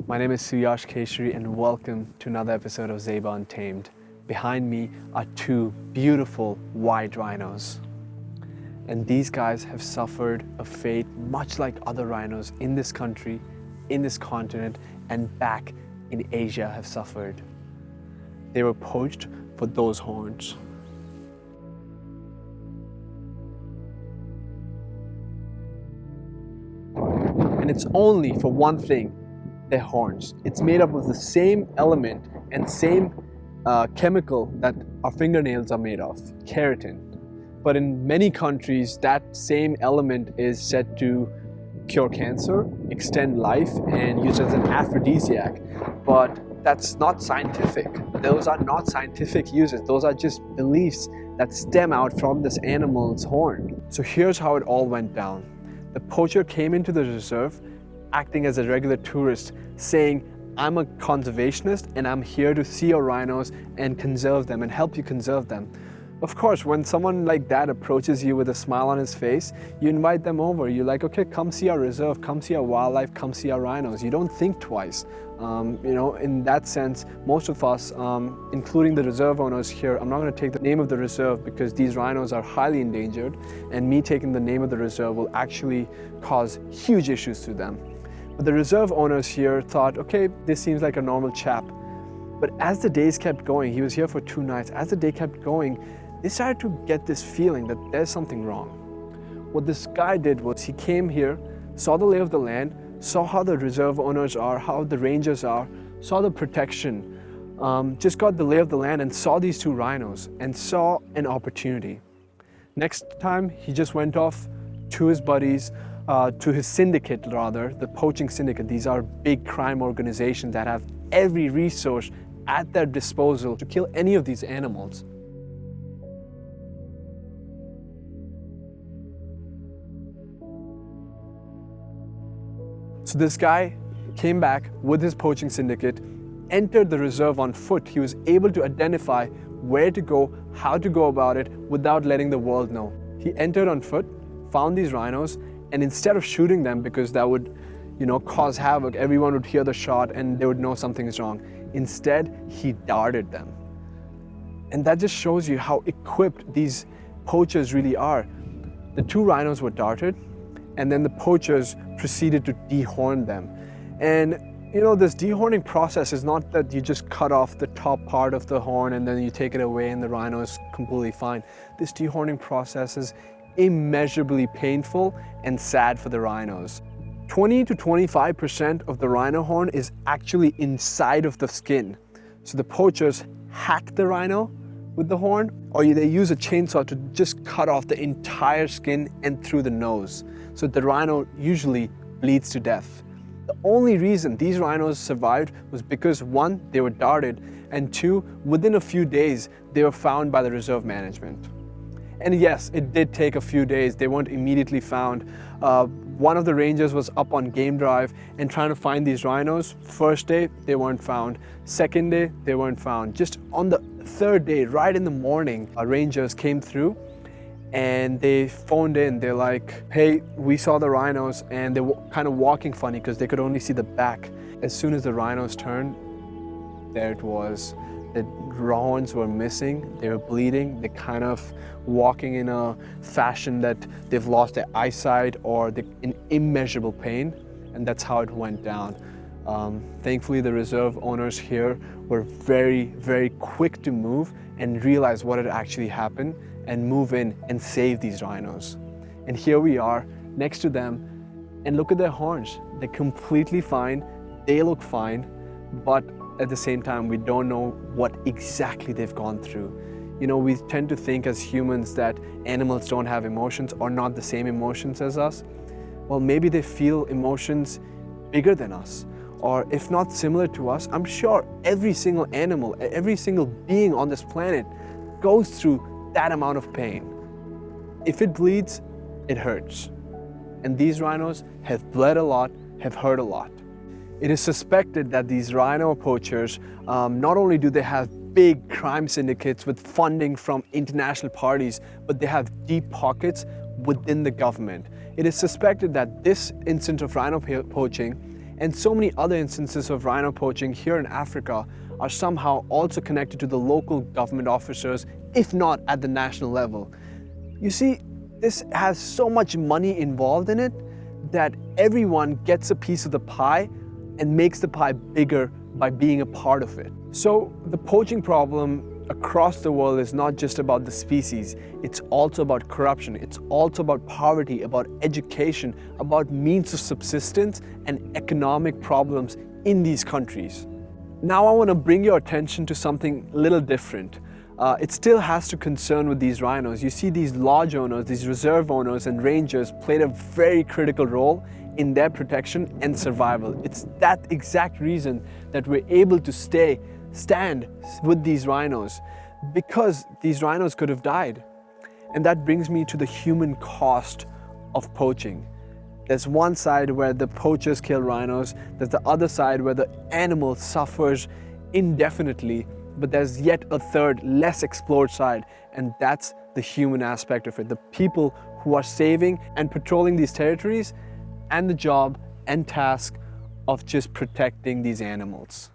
My name is Suyash Keshri and welcome to another episode of Zeba Untamed. Behind me are two beautiful white rhinos. And these guys have suffered a fate much like other rhinos in this country, in this continent, and back in Asia have suffered. They were poached for those horns. And it's only for one thing, their horns. It's made up of the same element and same chemical that our fingernails are made of, keratin. But in many countries, that same element is said to cure cancer, extend life, and used as an aphrodisiac. But that's not scientific. Those are not scientific uses. Those are just beliefs that stem out from this animal's horn. So here's how it all went down. The poacher came into the reserve acting as a regular tourist, saying, I'm a conservationist and I'm here to see your rhinos and conserve them and help you conserve them. Of course, when someone like that approaches you with a smile on his face, you invite them over. You're like, okay, come see our reserve, come see our wildlife, come see our rhinos. You don't think twice. In that sense, most of us, including the reserve owners here, I'm not going to take the name of the reserve because these rhinos are highly endangered, and me taking the name of the reserve will actually cause huge issues to them. But the reserve owners here thought, okay, this seems like a normal chap. But as the days kept going, he was here for 2 nights, as the day kept going, they started to get this feeling that there's something wrong. What this guy did was he came here, saw the lay of the land, saw how the reserve owners are, how the rangers are, saw the protection, just got the lay of the land and saw these 2 rhinos and saw an opportunity. Next time, he just went off to his buddies, to his syndicate rather, the poaching syndicate. These are big crime organizations that have every resource at their disposal to kill any of these animals. So this guy came back with his poaching syndicate, entered the reserve on foot. He was able to identify where to go, how to go about it without letting the world know. He entered on foot, found these rhinos, and instead of shooting them because that would, cause havoc, everyone would hear the shot and they would know something is wrong. Instead, he darted them. And that just shows you how equipped these poachers really are. The 2 rhinos were darted, and then the poachers proceeded to dehorn them. And this dehorning process is not that you just cut off the top part of the horn and then you take it away and the rhino is completely fine. This dehorning process is immeasurably painful and sad for the rhinos. 20 to 25% of the rhino horn is actually inside of the skin. So the poachers hack the rhino with the horn, or they use a chainsaw to just cut off the entire skin and through the nose. So the rhino usually bleeds to death. The only reason these rhinos survived was because 1, they were darted, and 2, within a few days, they were found by the reserve management. And yes, it did take a few days. They weren't immediately found. One of the rangers was up on game drive and trying to find these rhinos. First day, they weren't found. Second day, they weren't found. Just on the 3rd day, right in the morning, our rangers came through and they phoned in. They're like, hey, we saw the rhinos, and they were kind of walking funny because they could only see the back. As soon as the rhinos turned, there it was. The horns were missing, they were bleeding, they're kind of walking in a fashion that they've lost their eyesight or they're in immeasurable pain, and that's how it went down. Thankfully, the reserve owners here were very, very quick to move and realize what had actually happened and move in and save these rhinos. And here we are next to them, and look at their horns. They're completely fine, they look fine, but at the same time, we don't know what exactly they've gone through. We tend to think as humans that animals don't have emotions or not the same emotions as us. Well, maybe they feel emotions bigger than us, or if not similar to us. I'm sure every single animal, every single being on this planet goes through that amount of pain. If it bleeds, it hurts. And these rhinos have bled a lot, have hurt a lot. It is suspected that these rhino poachers, not only do they have big crime syndicates with funding from international parties, but they have deep pockets within the government. It is suspected that this instance of rhino poaching And so many other instances of rhino poaching here in Africa are somehow also connected to the local government officers, if not at the national level. You see, this has so much money involved in it that everyone gets a piece of the pie and makes the pie bigger by being a part of it. So the poaching problem across the world is not just about the species, it's also about corruption, it's also about poverty, about education, about means of subsistence and economic problems in these countries. Now I want to bring your attention to something a little different. It still has to concern with these rhinos. You see, these lodge owners, these reserve owners and rangers played a very critical role in their protection and survival. It's that exact reason that we're able to stand with these rhinos, because these rhinos could have died. And that brings me to the human cost of poaching. There's one side where the poachers kill rhinos, there's the other side where the animal suffers indefinitely, but there's yet a third, less explored side, and that's the human aspect of it. The people who are saving and patrolling these territories, and the job and task of just protecting these animals.